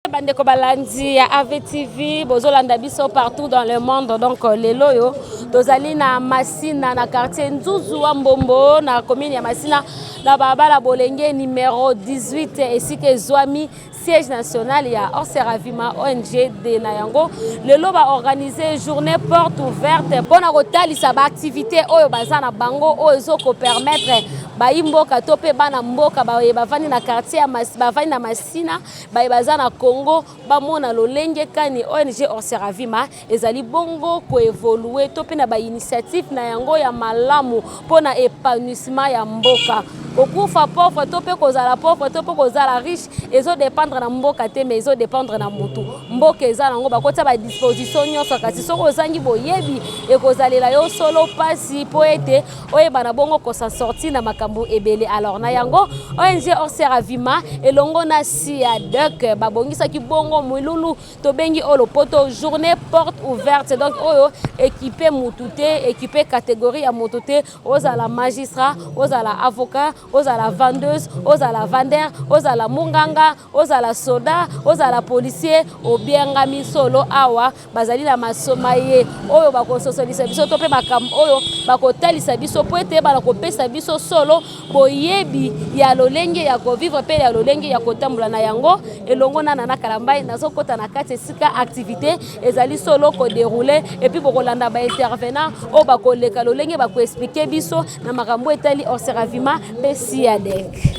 Bandeko balandi ya AVTV bozolanda biso partout dans le monde. Donc les loyo tozali na Masina na quartier Nzuzu wa Mbombo na commune ya Masina na babala Bolenge numéro 18 ainsi que Zwami siège national ya Orseravima ONG de Nayango. Le lo va organiser journée porte ouverte pona kotalisa ba activité oyo bazana bango oyo ko permettre ba imboka tope bana mboka ba bavandi na quartier ya bavandi na Masina ba bazana Congo ba mona lolenge kani ONG Orseravima ezali bongo ko évoluer tope na ba initiative na yango ya malamu pona épanouissement ya mboka. Okufa pauvre tope kozala pauvre tope kozala riche ezo dépendre na mboka te mais ezo dépendre na mutu mboka eza nango bakota ba disposition nyonso kasi soko ozangi boyebi ekozalela yo solo pasi po ete oyeba na bongo ko sa sortir na makambo ebele. Alors na yango ONG Orseravima elongo na SIADEC babongisa ki bongo mululu to bengi olopoto journée porte ouverte. Donc oyo équipé mutute équipé catégorie ya mutute ozala magistrat ozala avocat ozala vendeuse ozala vendeur ozala munganga ozala soda ozala policier obiengami solo awa bazali na masomaye oyo bakososolisa biso to pe bakam oyo bakotalisa biso po ete bana kopesa biso solo boyebi ya lolenge ya kovivre pe ya lolenge ya kotambola na yango elongo na kalambai nazokota na kati sika activité ezali solo ko dérouler et puis bokolanda ba intervenant o bakoleka lolenge bako expliquer biso na makambo etali Orseravima pe SIADEC.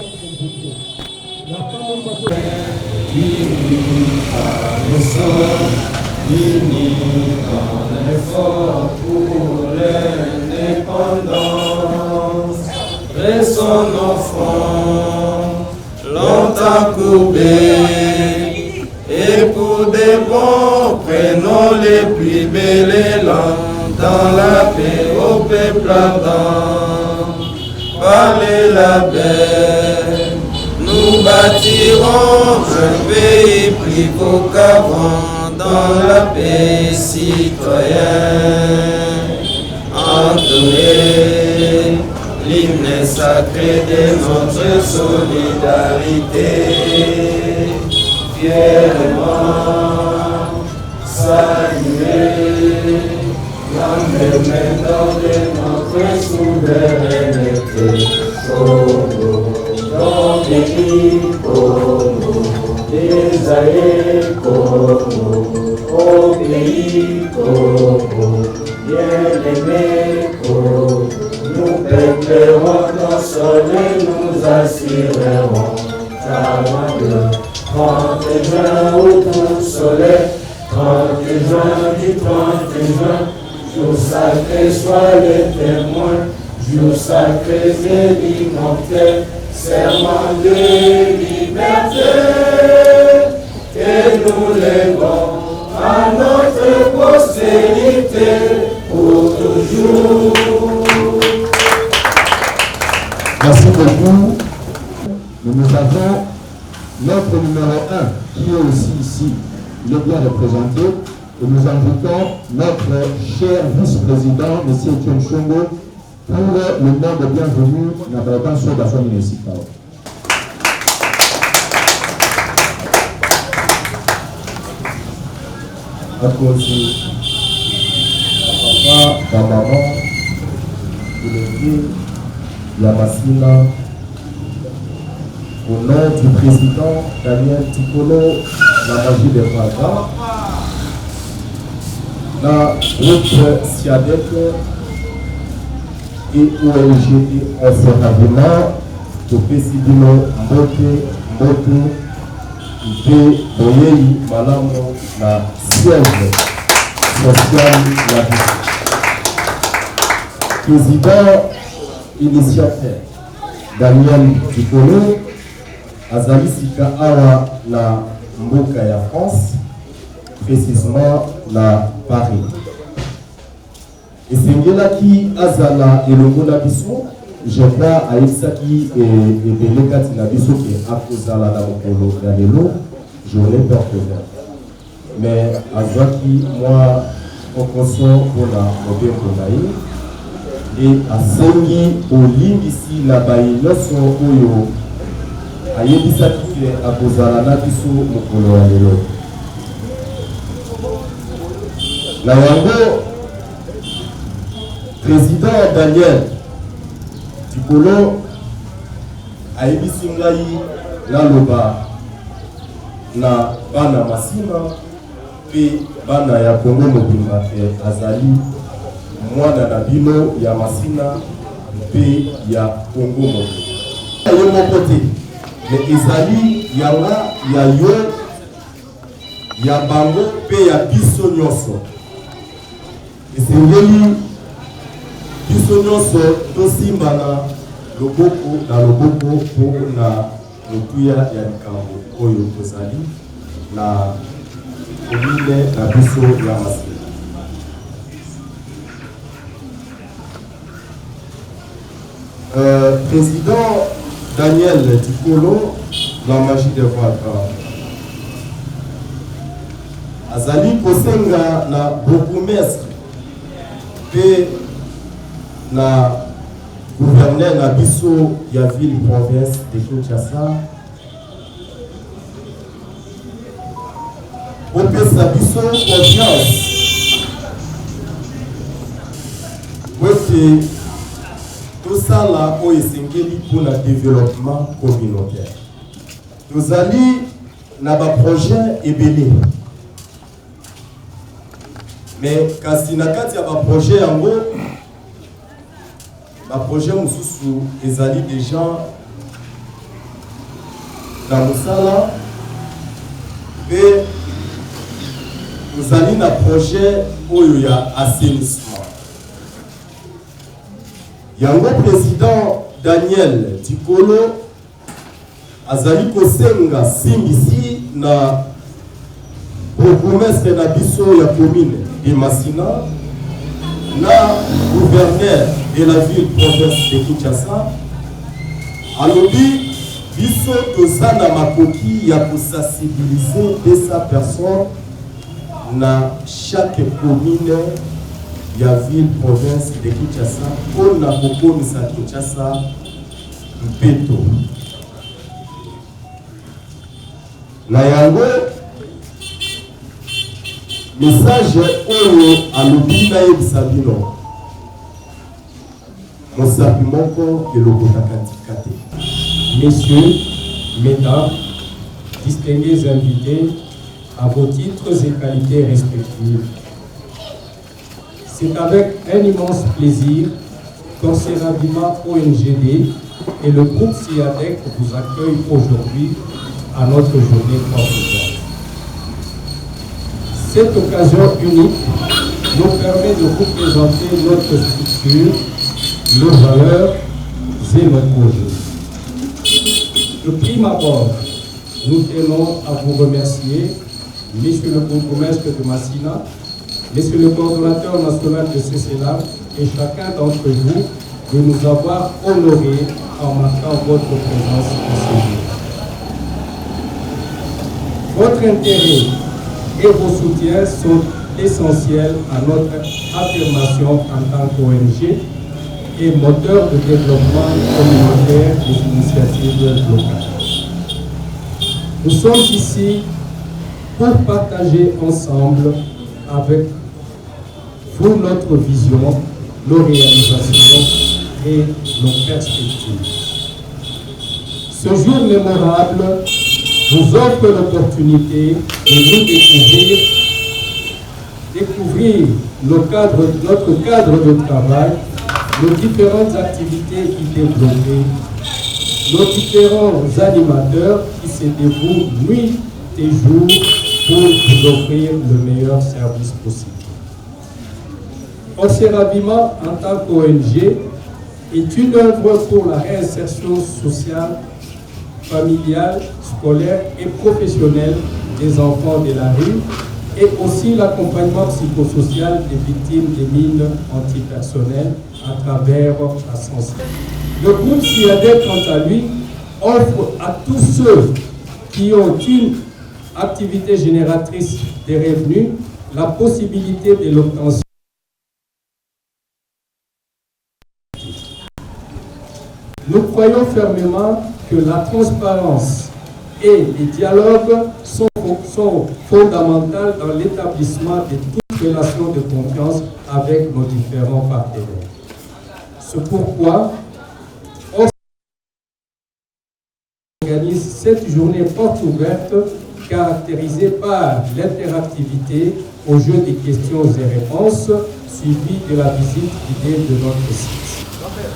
Son enfant, longtemps courbé, et pour des bons, prenons les plus belles élans dans la paix au peuple ardent. Parlez la paix, nous bâtirons un pays plus beau qu'avant dans la paix citoyenne. Entouré l'hymne sacré de notre solidarité, fièrement saluer l'emblème de notre souveraineté. Congo, dans les pays Congo, des aïeux Congo, au pays Congo, bien-aimé Congo. Nous peuplerons nos soleils, nous assurerons ta main. 30 juin au tout soleil, 30 juin du 30 juin, jour sacré sois le témoin, jour sacré élémentaire, serment de liberté, que nous lèvons à notre postérité pour toujours. Merci beaucoup. Nous avons notre numéro 1 qui est aussi ici, il est bien représenté. Et nous invitons notre cher vice-président, M. Etienne Chongo, pour le nom de bienvenue dans la rétention de la zone municipale. À cause de papa, la maman, de l'église, la Masina, au nom du président Daniel Tikolo, la magie des Fagas, la groupe SIADEC et ONG Orseravima, pour Pessidino Mbote, de Boyei Malamo, la siège sociale la vie. Président initiateur Daniel Tikolo, Azali Sika Awa la Mboka ya France, précisément la Paris. Et c'est là qui Azala et le Monabiso, je crois à Issaki et Belekati Nabiso qui est à Kozala la Mokolo Galelo, journée porte ouverte. Mais Azaki, moi, en conscient pour la Mobile Konaï, et à Sengi, au ligne ici, la Baï, oyo ayebisaki ke akozala na biso mokolo ya lelo. Na yango président Daniel Tikolo ayebisi ngai naloba na bana Masina pe bana ya Kongo mobimba azali mwana na bino ya Masina pe ya Kongo mobimba. Ye moko te, me ezali yanga ya yo ya bango pe ya biso nyonso. Esengeli biso nyonso tosimbana loboko na loboko mpona motuya ya likambo oyo tozali na komine na biso ya Masina. Président Daniel Tikolo na magie de voix azali kosenga na bourgmestre pe na gouverneur na biso ya ville province de Kinshasa opesa biso confiance wete tosala oyo esengeli mpona développement communautaire. Tozali na baprojet ebele, mais kasi na kati ya baprojet yango baprojet mosusu ezali déjà na mosala pe tozali na projet oyo ya assainissement. Yango président Daniel Tikolo azali kosenga simbisi na bourgmestre na biso ya commune de Masina na gouverneur de la ville province de Kinshasa alobi biso toza na makoki ya kosensibiliser 200 personnes na chaque commune ya ville province de Kinshasa mpona kokomisa Kinshasa mpeto. Na yango message oyo alobi nayebisa bino mosapi moko elokotaka tika te. Messieurs, mesdames, distingués invités, à vos titres et qualités respectives, c'est avec un immense plaisir qu'Anseravima ONGD et le groupe SIADEC vous accueillent aujourd'hui à notre journée conviviale. Cette occasion unique nous permet de vous présenter notre structure, nos valeurs et nos projets. De prime abord, nous tenons à vous remercier, Monsieur le bourgmestre de Masina, Monsieur le coordonnateur national de CCLA et chacun d'entre vous de nous avoir honorés en marquant votre présence ici. Votre intérêt et vos soutiens sont essentiels à notre affirmation en tant qu'ONG et moteur de développement communautaire des initiatives locales. Nous sommes ici pour partager ensemble avec vous notre vision, nos réalisations et nos perspectives. Ce jour mémorable vous offre l'opportunité de nous découvrir notre cadre de travail, nos différentes activités y développées, nos différents animateurs qui se dévouent nuit et jour pour vous offrir le meilleur service possible. Anseravima, en tant qu'ONG, est une œuvre pour la réinsertion sociale, familiale, scolaire et professionnelle des enfants de la rue et aussi l'accompagnement psychosocial des victimes des mines antipersonnelles à travers la sensibilité. Le groupe SIADEC, quant à lui, offre à tous ceux qui ont une activité génératrice de revenus la possibilité de l'obtention. Nous croyons fermement que la transparence et les dialogues sont fondamentaux dans l'établissement de toute relation de confiance avec nos différents partenaires. C'est pourquoi on organise cette journée porte ouverte caractérisée par l'interactivité au jeu des questions et réponses suivie de la visite guidée de notre site.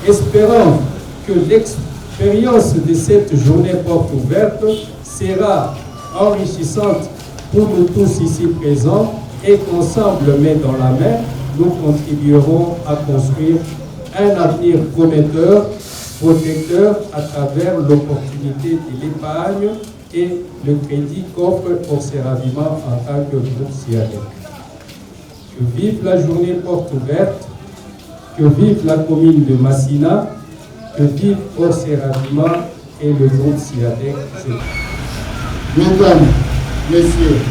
Espérons que l'expérience de cette journée porte ouverte sera enrichissante pour nous tous ici présents et qu'ensemble, main dans la main, nous contribuerons à construire un avenir prometteur, protecteur à travers l'opportunité de l'épargne et le crédit qu'offre Observavima en tant que groupe CIADEC. Que vive la journée porte ouverte, que vive la commune de Massina, que vive Observavima et le groupe CIADEC. Mesdames, Messieurs,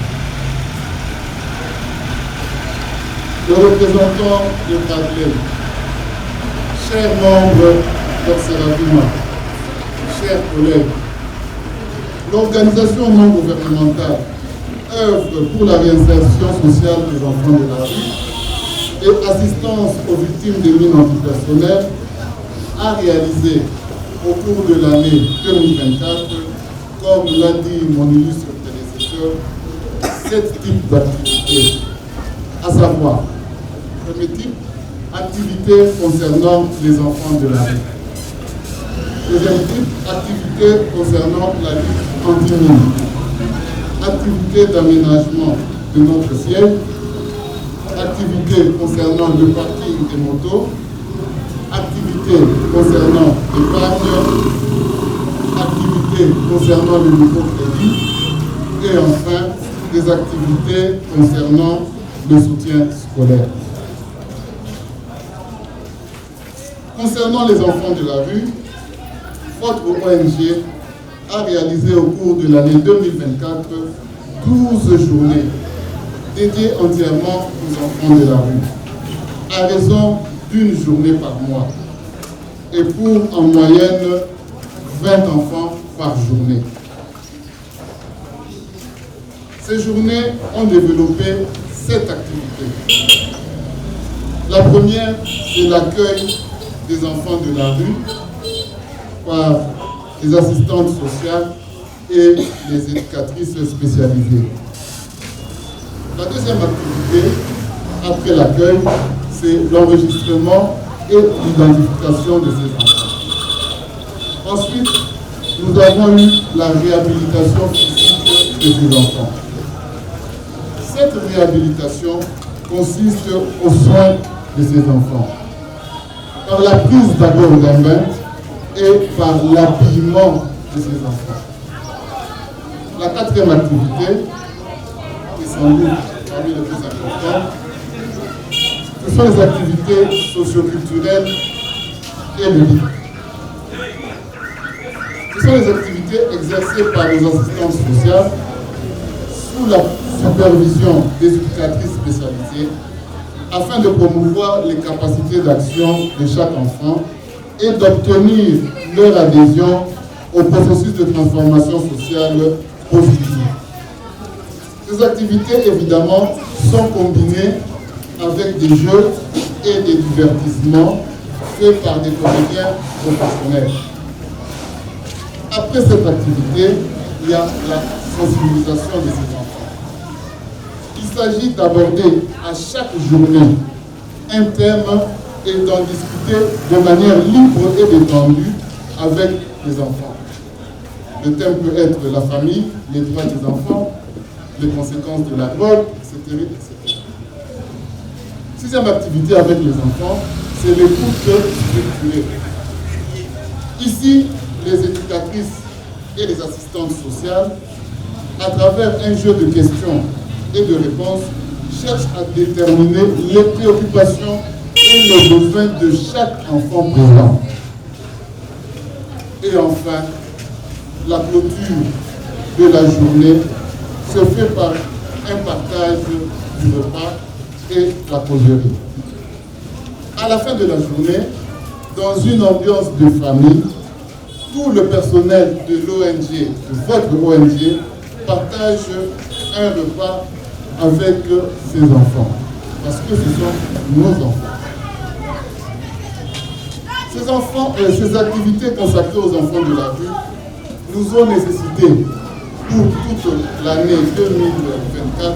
le représentant de Padley, chers membres d'Observavima, chers collègues, l'organisation non gouvernementale œuvre pour la réinsertion sociale des enfants de la rue et assistance aux victimes des mines antipersonnelles a réalisé au cours de l'année 2024, comme l'a dit mon illustre prédécesseur, 7 types d'activités, à savoir, premier type, activités concernant les enfants de la rue. Deuxième type, activités concernant la lutte anti-mine. Activités d'aménagement de notre siège. Activités concernant le parking des motos. Activités concernant l'épargne. Activités concernant le microcrédit. Et enfin, des activités concernant le soutien scolaire. Concernant les enfants de la rue, votre ONG a réalisé au cours de l'année 2024 12 journées dédiées entièrement aux enfants de la rue, à raison d'une journée par mois, et pour en moyenne 20 enfants par journée. Ces journées ont développé 7 activités. La première, c'est l'accueil des enfants de la rue par les assistantes sociales et les éducatrices spécialisées. La deuxième activité, après l'accueil, c'est l'enregistrement et l'identification de ces enfants. Ensuite, nous avons eu la réhabilitation physique de ces enfants. Cette réhabilitation consiste aux soins de ces enfants, par la prise d'abord d'un bain et par l'habillement de ces enfants. La quatrième activité, qui est sans doute parmi les plus importantes, ce sont les activités socioculturelles et ludiques. Ce sont les activités exercées par les assistantes sociales sous la supervision des éducatrices spécialisées afin de promouvoir les capacités d'action de chaque enfant et d'obtenir leur adhésion au processus de transformation sociale positive. Ces activités, évidemment, sont combinées avec des jeux et des divertissements faits par des comédiens professionnels. Après cette activité, il y a la sensibilisation de ces enfants. Il s'agit d'aborder à chaque journée un thème et d'en discuter de manière libre et détendue avec les enfants. Le thème peut être la famille, les droits des enfants, les conséquences de la drogue, etc. Sixième activité avec les enfants, c'est l'écoute structurée. Ici, les éducatrices et les assistantes sociales, à travers un jeu de questions et de réponses, cherchent à déterminer les préoccupations et les besoins de chaque enfant présent. Et enfin, la clôture de la journée se fait par un partage du repas et la causerie. À la fin de la journée, dans une ambiance de famille, tout le personnel de l'ONG, de votre ONG, partage un repas avec ses enfants. Parce que ce sont nos enfants. Ces activités consacrées aux enfants de la rue nous ont nécessité pour toute l'année 2024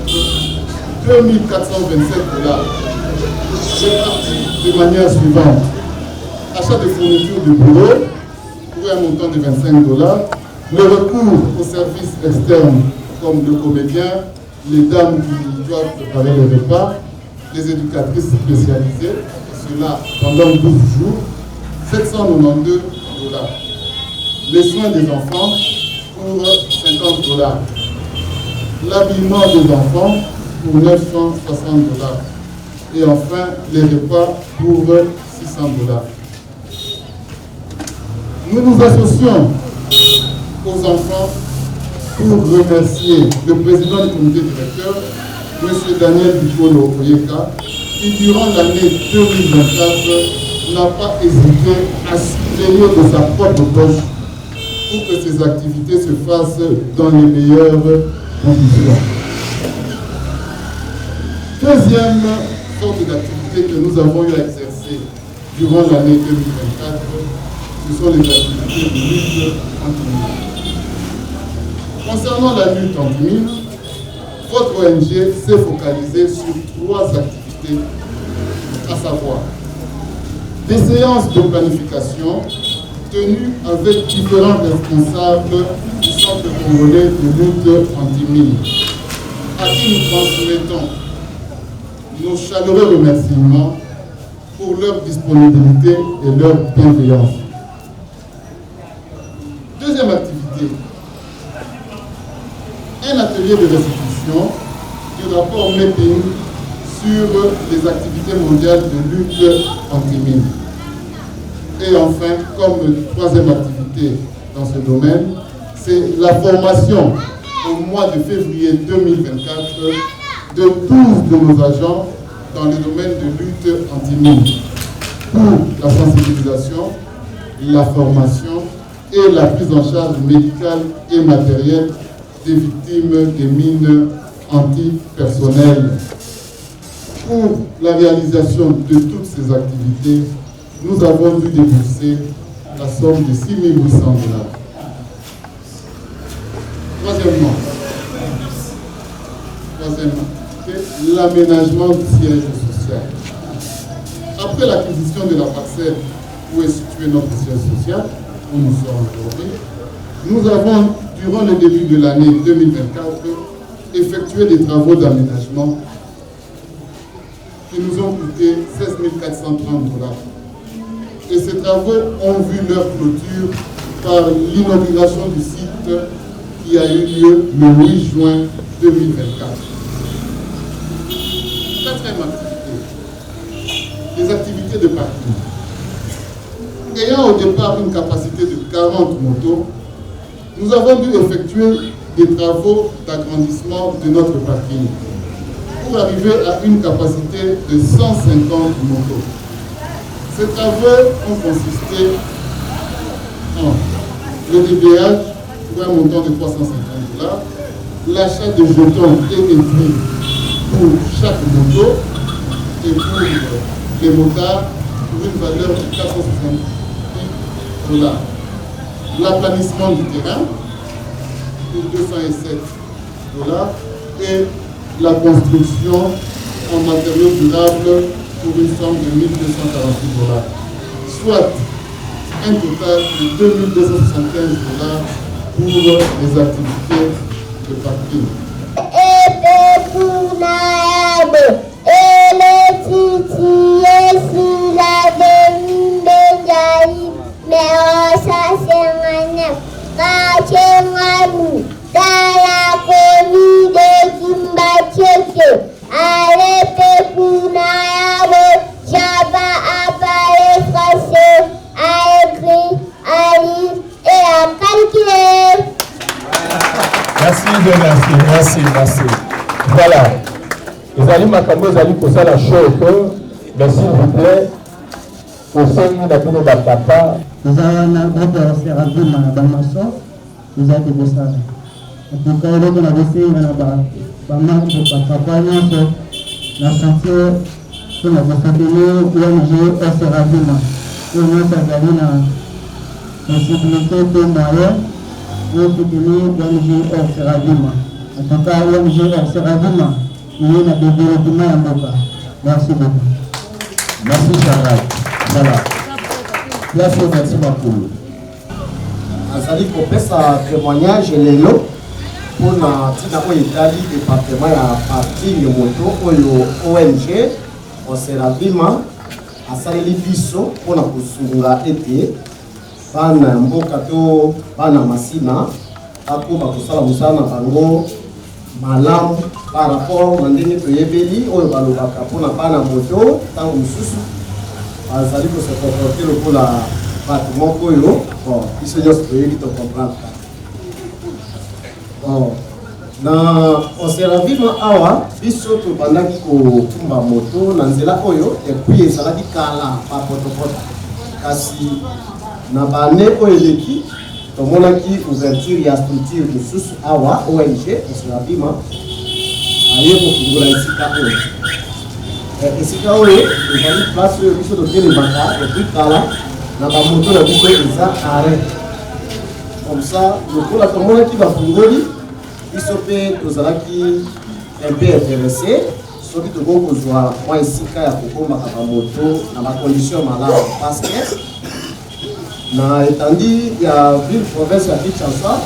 2427 $. C'est parti de manière suivante. Achat de fournitures de bureau pour un montant de 25 $. Le recours aux services externes comme le comédien, les dames qui doivent préparer les repas, les éducatrices spécialisées, et cela pendant 12 jours, 792 $. Les soins des enfants pour 50 $. L'habillement des enfants pour 960 $. Et enfin, les repas pour 600 $. Nous nous associons aux enfants pour remercier le président du comité directeur, M. Daniel Bikolo Oyeka, qui durant l'année 2024 n'a pas hésité à subvenir de sa propre poche pour que ces activités se fassent dans les meilleures conditions. Deuxième sorte d'activité que nous avons eu à exercer durant l'année 2024, ce sont les activités de lutte anti-mine. Concernant la lutte anti-mine, votre ONG s'est focalisée sur 3 activités, à savoir des séances de planification tenues avec différents responsables du Centre congolais de lutte anti-mine, à qui nous transmettons nos chaleureux remerciements pour leur disponibilité et leur bienveillance. Deuxième activité, un atelier de restitution du rapport mapping sur les activités mondiales de lutte anti-mine. Et enfin, comme troisième activité dans ce domaine, c'est la formation au mois de février 2024 de 12 de nos agents dans le domaine de lutte anti-mine pour la sensibilisation, la formation et la prise en charge médicale et matérielle des victimes des mines antipersonnelles. Pour la réalisation de toutes ces activités, nous avons dû débourser la somme de 6 800 $. Troisièmement, l'aménagement du siège social. Après l'acquisition de la parcelle où est situé notre siège social, où nous sommes aujourd'hui, nous avons, durant le début de l'année 2024, effectué des travaux d'aménagement qui nous ont coûté 16 430 $. Et ces travaux ont vu leur clôture par l'inauguration du site qui a eu lieu le 8 juin 2024. Quatrième activité, les activités de parking. Ayant au départ une capacité de 40 motos, nous avons dû effectuer des travaux d'agrandissement de notre parking pour arriver à une capacité de 150 motos. Ces travaux ont consisté en le déblayage pour un montant de 350 $, l'achat de jetons et étuis pour chaque moto et pour les motards pour une valeur de 470 $. L'aplanissement du terrain pour 207 $ et la construction en matériaux durables pour une somme de 1 248 $, soit un total de 2 275 $ pour les activités de parking. Merci. Voilà. Les amis Makambo, les amis Kosala Choko, mais s'il vous plaît, au sein de la papa, Nous avons un groupe de Seravima dans ma soif, nous avons des ça. En tout cas, nous avons fait un manque de campagne, la santé, nous avons fait l'ONG Seravima. Nous avons fait la possibilité de moyens pour soutenir l'ONG Seravima. En tout cas, l'ONG Seravima, il y a un développement en Boka. Merci beaucoup. Merci, Charles. Voilà. Merci beaucoup. Azali kopesa témoignage lelo pona tina oyo etali département ya parti ya moto oyo ONG Seravima asaleli biso pona kosunga ete bana ya mboka to bana masina akoba kosala mosala na bango malamu par rapport na ndenge toyebeli oyo balobaka mpona bana moto ntango mosusu azali ko se comporter lokola bato moko oyo bon biso nyonso toyebi tocomprendre bon na Seravima awa biso tobandaki kotumba moto na nzela oyo epui ezalaki kala bapotopoto kasi na bane oyo eleki tomonaki ouverture ya structure mosusu awa ONG Seravima aye kofungula esika oyo esika oyo ezali place oyo biso totelemaka epui kala na bamoto na biso eza arrêt comme ça lokola tomonaki bafungoli biso mpe tozalaki un peu intéressé soki tokoki kozwa mwa esika ya kokombaka bamoto na bacondition malamu parce que na etandi ya ville province ya Kinshasa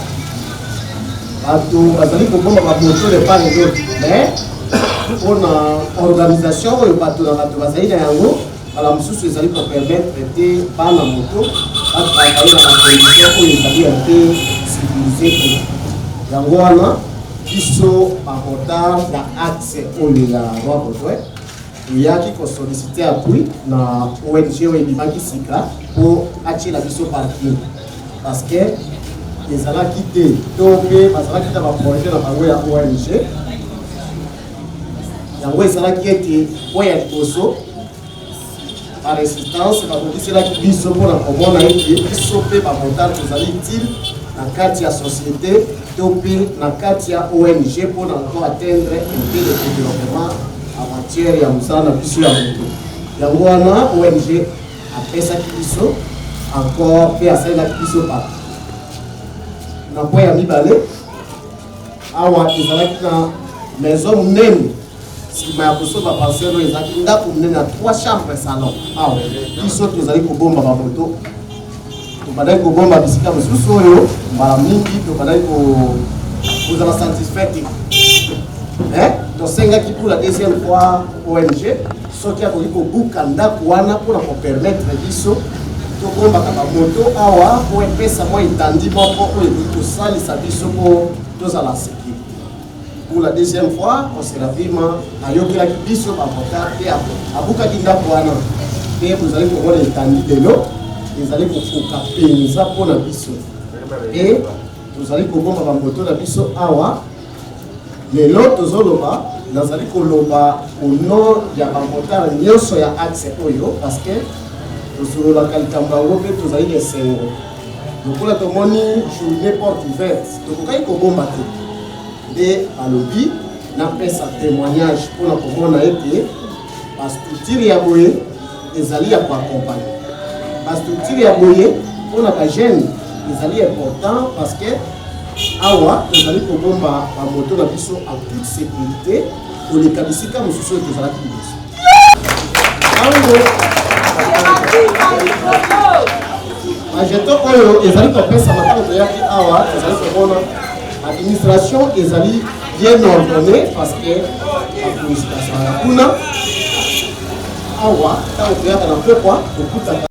bato bazali kokomba bamoto de part et d'autre mais mpona organisation oyo bato na bato bazali na yango kala mosusu ezali kopermettre te bana moto batravaille na bacondition oyo ezali ya te civilisé te yango wana biso bamotar ya axe oyo ya roi Baudouin toyaki kosolicite appui na ONG oyo ebimaki sika mpo atiela biso parking parce que ezalaki te to mpe bazalaki ta baprojet na bango ya ONG yango ezalaki ete po ya liboso barésistance bakokiselaki biso mpona komona ete biso mpe bamotar tozali utile na kati ya société to mpe na kati ya ONG mpona ko atteindre ete de développement en matière ya mosala na biso ya moto yango wana ONG apesaki biso encore mpe asalelaki biso parti na po ya mibale awa ezalaki na maison monene nsima ya kosoba parcelle oyo ezalaki ndako monene ya 3 chambres salon awa biso tozali kobomba bamoto tobandaki kobomba bisika mosusu oyo mbala mingi tobandaki kozala satisfait tosengaki pour la deuxième fois ONG soki akoki kobuka ndako wana mpona kopermettre biso tokombaka bamoto awa po epesa mwa etandi moko oyo ekoki kosalisa biso mpo tozala sécurité. Pour la deuxième fois Seravima ayokelaki biso bavoka mpe abukaki ndako wana mpe tozali komona etandi lelo ezali kofuka mpenza mpona biso mpe tozali kobomba bamoto na biso awa lelo tozoloba nazali koloba au nom ya bamotare nyonso ya axe oyo parce que tosololaka likambo yango mpe tozali esengo lokola tomoni journée porte ouverte tokokaki kobomba te nde balobi napesa témoignage mpona komona ete bastructure ya boye ezali ya koakompagne bastructure ya boye mpona bajeune ezali important parce que awa tozali kobomba bamoto na biso en toute sécurité koleka bisika mosusu oyo tozalaki liboso bajeton oyo ezali kopesa matango toyaki awa tozali komona administration ezali bien ordonnée parce que bapolisi bazalaka kuna awa ntango toyaka na pokwa tokutaka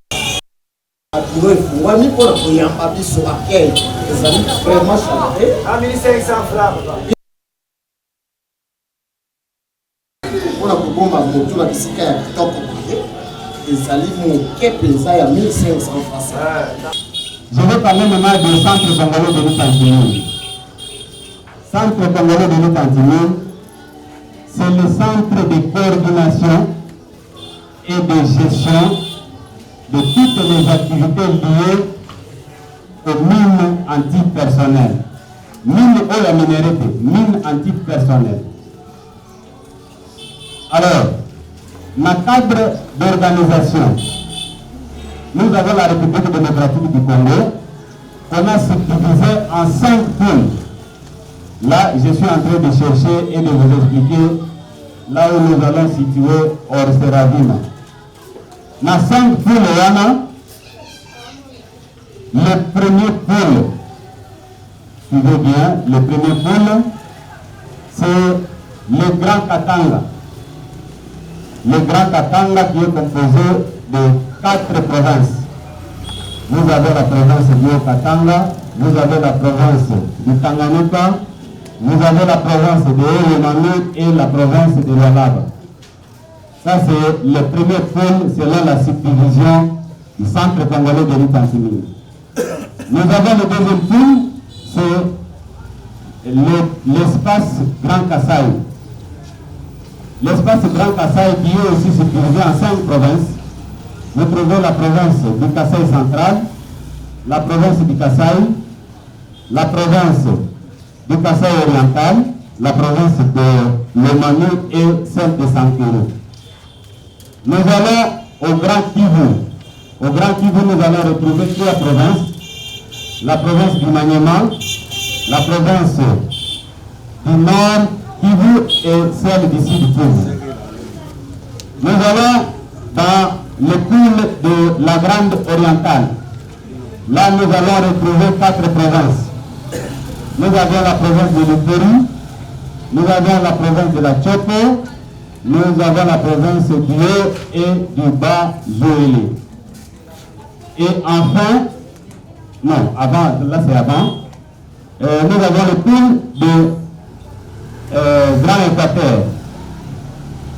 biro efungwami mpona koyamba biso accueil ezali vraiment chargé mpona kobomba motu na bisika ya kitoko boye ezali moke mpenza ya 1500 francs. Je vais parler maintenant du centre congolais de lutte anti-mine. Centre congolais de lutte anti-mine, c'est le centre de coordination et de gestion de toutes les activités liées aux mines antipersonnelles. Mine ou la minéralité, mine antipersonnelle. Alors, dans le cadre d'organisation, nous avons la République démocratique du Congo, qu'on a subdivisé en 5 pôles. Là, je suis en train de chercher et de vous expliquer là où nous allons situer Orseravima. Dans 5 pôles, le premier pôle, suivez bien, le premier pôle, c'est le Grand Katanga. Le Grand Katanga qui est composé de 4 provinces. Vous avez la province du Haut-Katanga, vous avez la province du Tanganyika, vous avez la province de Yémami et la province de Lualaba. Ça, c'est le premier pôle selon la subdivision du Centre congolais de lutte anti-mine. Nous avons le deuxième pôle, c'est l'espace Grand Kassai. L'espace Grand Kassai qui est aussi subdivisé en 5 provinces. Vous trouvez la province du Kassai central, la province du Kassai, la province du Kassai oriental, la province de Lomami et celle de Sankuru. Nous allons au Grand Kivu. Au Grand Kivu, nous allons retrouver 3 provinces. La province du Maniema, la province du Nord Kivu et celle du Sud Kivu. Nous allons dans le pôle de la Grande Orientale. Là, nous allons retrouver 4 provinces. Nous avons la province de l'Upéry, nous avons la province de la Tchopo, nous avons la province du Haut et du Bas Zoélé. Et enfin, non, avant, là c'est avant, nous avons le pôle de Grand Équateur.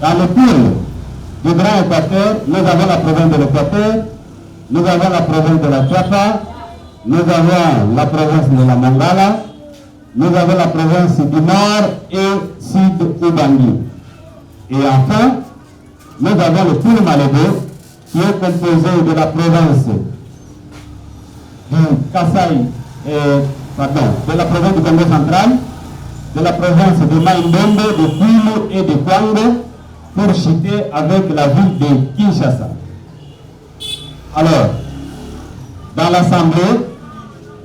Dans le pôle du Grand Équateur, nous avons la province de l'Équateur, nous avons la province de la Tchapa, nous avons la province de la Mangala, nous avons la province du Nord et Sud Ubangi. Et enfin, nous avons le pôle Malébo, qui est composé de la province du Kassai, de la province du Congo central, de la province de Maïndombe, de Kwilu et de Kwango, pour chuter avec la ville de Kinshasa. Alors, dans l'Assemblée,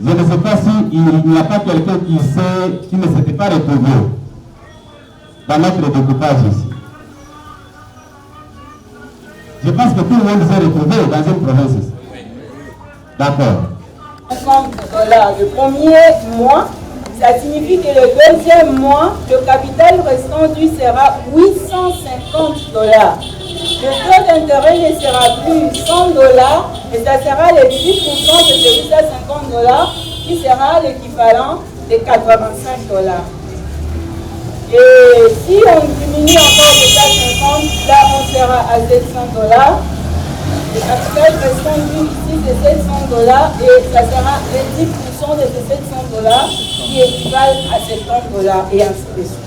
je ne sais pas s'il n'y a pas quelqu'un qui ne s'était pas retrouvé dans notre découpage ici. Je pense que tout le monde s'est retrouvé dans une province ici. D'accord. $50 le premier mois, ça signifie que le deuxième mois, le capital restant dû sera $850. Le taux d'intérêt ne sera plus $100, mais ça sera les 10% de ces $850 qui sera l'équivalent de $85. Et si on diminue encore de $50, là on sera à $700. Le capital restant dû ici c'est $700 et ça sera les 10% de ces $700 qui équivalent à $70 et ainsi de suite.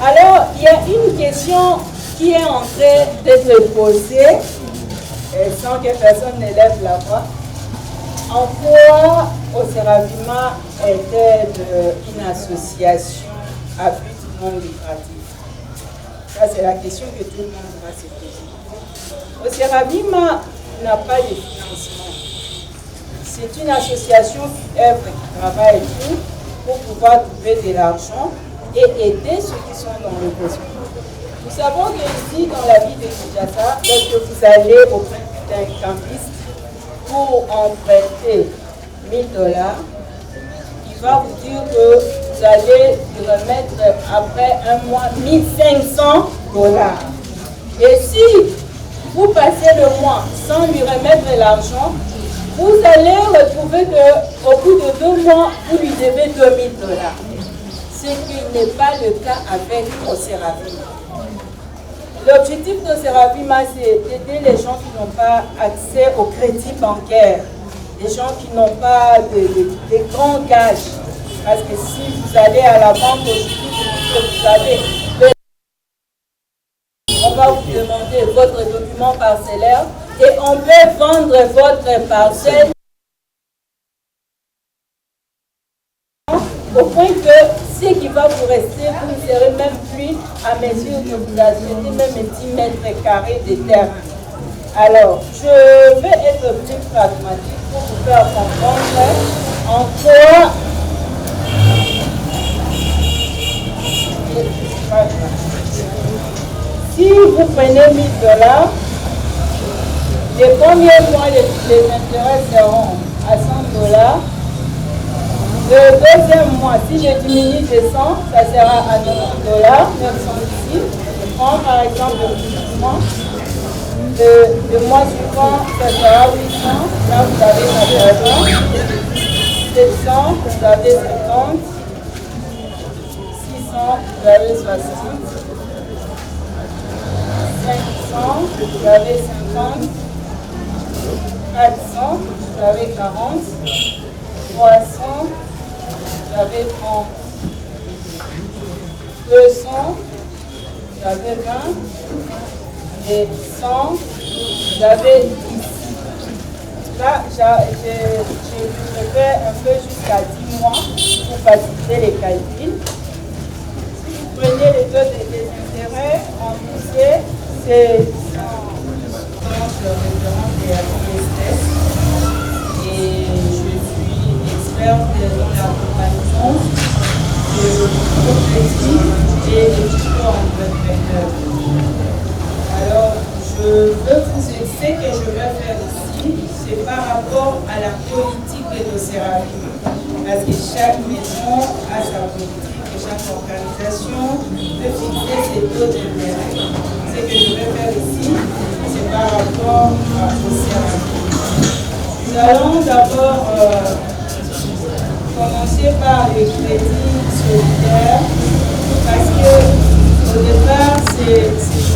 Alors, il y a une question qui est en train d'être posée, sans que personne ne lève la voix. En quoi Oseravima est-elle une association à but non lucratif? Ça, c'est la question que tout le monde va se poser. Oseravima n'a pas de financement. C'est une association qui œuvre, qui travaille tout pour pouvoir trouver de l'argent et aider ceux qui sont dans le besoin. Nous savons qu'ici, dans la ville de Kinshasa, lorsque vous allez auprès d'un campiste pour emprunter $1000, il va vous dire que vous allez lui remettre après un mois $1500. Et si vous passez le mois sans lui remettre l'argent, vous allez retrouver qu'au bout de 2 mois, vous lui devez $2000. Ce qui n'est pas le cas avec Oseravima. L'objectif d'Oseravima, c'est d'aider les gens qui n'ont pas accès au crédit bancaire, les gens qui n'ont pas de grands gages. Parce que si vous allez à la banque aujourd'hui, vous avez, on va vous demander votre document parcellaire, et on peut vendre votre parcelle au point que ce qui va vous rester, vous ne serez même plus à mesure que vous achetez même un 10 mètres carrés de terre. Alors, je vais être plus pragmatique pour vous faire comprendre en quoi si vous prenez 1 000 $, les premiers mois, les intérêts seront à 100 $. Le deuxième mois, si je diminue de 100, ça sera à 90 $, 906. Je prends par exemple le mois. Le mois suivant, ça sera 800. Là, vous avez 80. 700, vous avez 50. 600, vous avez 60. 500, vous avez 50. 400, vous avez 40. 300, vous avez 30. 200, vous avez 20. Et 100, vous avez 10. Là, je fais un peu jusqu'à 10 mois pour faciliter les calculs. Si vous prenez les taux des intérêts en boursier, c'est le référent de la ISS. Et je suis expert dans l'accompagnement de coopératives et de micro-entrepreneurs. Alors, ce que je vais faire ici, c'est par rapport à la politique de l'océanie. Parce que chaque maison a sa politique et chaque organisation peut fixer ses taux d'intérêt. Ce que je vais faire ici, c'est par rapport à l'océanie. Nous allons d'abord commencer par les crédits solidaires parce que au départ, c'est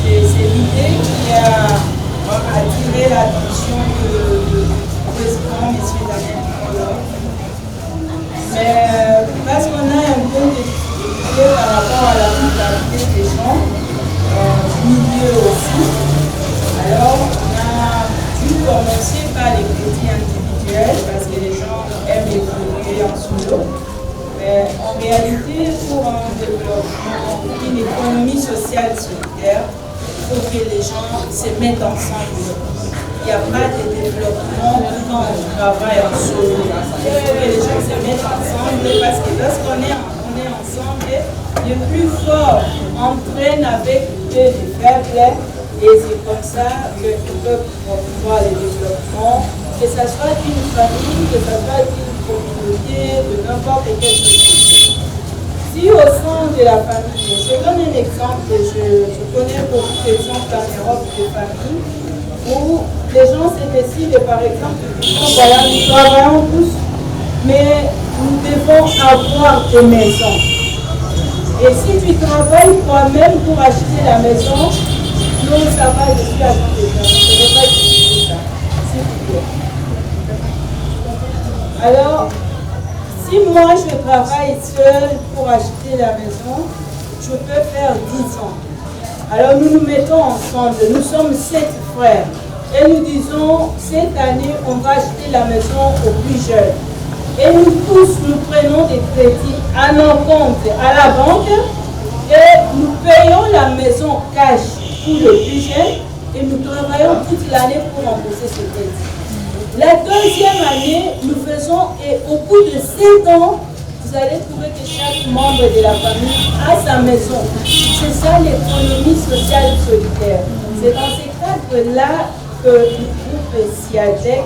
l'idée qui a attiré l'attention du président, M. Daniel Nicolas. Mais parce qu'on a un peu de difficulté par rapport à la mentalité des gens, du milieu aussi, alors on a dû commencer par les crédits individuels parce que les gens aiment évoluer en solo. Mais en réalité, pour un développement, une économie sociale solidaire, il faut que les gens se mettent ensemble. Il n'y a pas de développement quand on travaille en solo. Il faut que les gens se mettent ensemble parce que lorsqu'on est ensemble, le plus fort entraîne avec les faibles et c'est comme ça qu'ils peuvent promouvoir le développement, que ce soit d'une famille, que ce soit d'une communauté, de n'importe quelle société. Si au sein de la famille, je donne un exemple, je connais beaucoup d'exemples en Europe de familles où les gens se décident par exemple, voilà, nous travaillons tous, mais nous devons avoir des maisons. Et si tu travailles toi-même pour acheter la maison, non, ça va, je suis agent de gens, je ne vais pas utiliser ça, s'il vous plaît. Alors, si moi je travaille seul pour acheter la maison, je peux faire 10 ans. Alors nous nous mettons ensemble, nous sommes 7 frères. Et nous disons, cette année, on va acheter la maison aux plus jeunes. Et nous tous, nous prenons des crédits à nos comptes à la banque et nous payons la maison cash pour les plus jeunes et nous travaillons toute l'année pour rembourser ce crédit. La deuxième année, nous faisons, et au bout de 7 ans, vous allez trouver que chaque membre de la famille a sa maison. C'est ça l'économie sociale solidaire. C'est dans ce cadre-là que le groupe SIADEC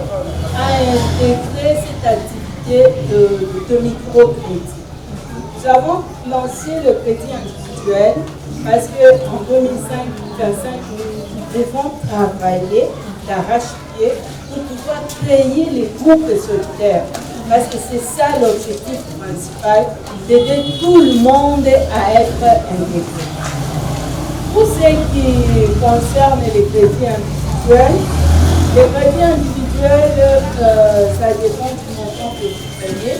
a intégré cette activité de microcrédit. Nous avons lancé le crédit individuel parce qu'en 2025, nous devons travailler d'arrache-pied pour pouvoir créer les groupes solidaires. Parce que c'est ça l'objectif principal, d'aider tout le monde à être intégré. Pour ce qui concerne les crédits individuels, ça dépend du montant que vous payez.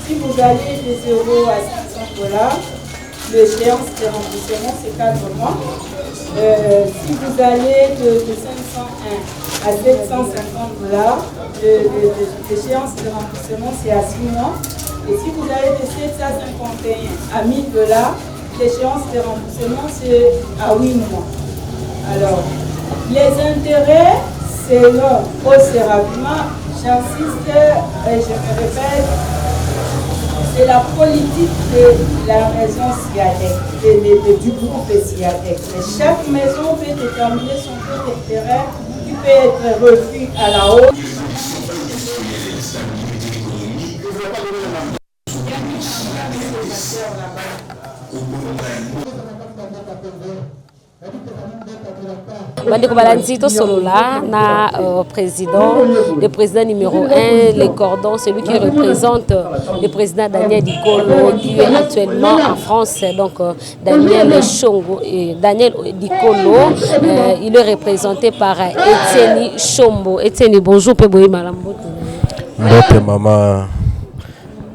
Si vous allez de 0 à 500 $, l'échéance de remboursement c'est 4 mois. Si vous allez de 501 à 750 $. L'échéance de remboursement, c'est à 6 mois. Et si vous avez de 751 à 1 000 $, l'échéance de remboursement, c'est à 8 mois. Alors, les intérêts, selon OCERAVIMA, j'insiste et je me répète, c'est la politique de la maison SIADEC, du groupe SIADEC. Chaque maison peut déterminer son taux d'intérêt qui peut être revu à la hausse. Bandeko Balanzi Tosolola, na le président numéro 1, les cordons, celui qui représente le président Daniel Dikolo, qui est actuellement en France. Donc Daniel Chongo et Daniel Dikolo, il est représenté par Etienne Chombo. Etienne, bonjour, Peboyi Malambo. Bonjour maman.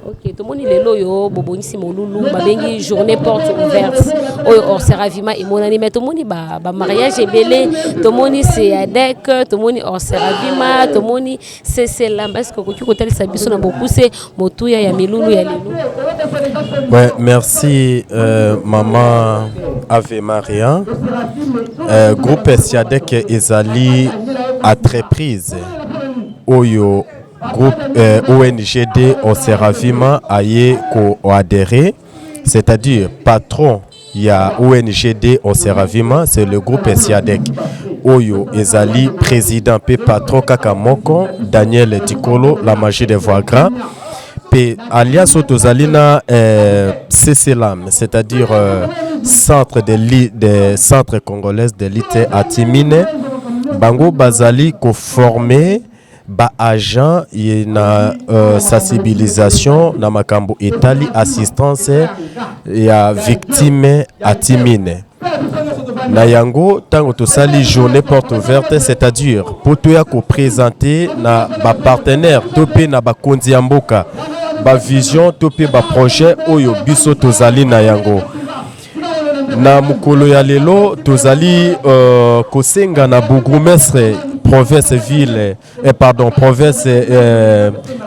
Ok, tout le monde est là, yo, Bobonisi Molulu, babengi journée porte ouverte. Au Seravima et mon animé, tout le monde ba mariage est belé, tout le monde c'est adek, tout le monde au Seravima, tout le monde c'est là parce que tu côté ça biso na beaucoup c'est motuya ya milulu ya lelu. Ouais, merci maman Ave Maria. Groupe Siadek ezali à très prise. Oyo groupe ONGD au Seravima aye ko adhéré, c'est-à-dire patron il y a ONGD au Seravima, c'est le groupe Siadek. Oyo ezali président pe patron Kakamoko Daniel Dikolo, la magie des voix grands. Pe alias Otozalina CCLAM, c'est-à-dire centre de centre congolaise d'élite à Timine. Bango Bazali ko formé ba agent na sensibilisation na makambo etali assistance ya victime à Timine. Na yango tango tosali journée porte ouverte, c'est-à-dire poto ya ko présenter na ba partenaire topé na ba kondi ya mboka ba vision topé ba projet oyo biso tozali na yango. Na mukolo ya lelo tozali kosenga na bourgmestre province ville province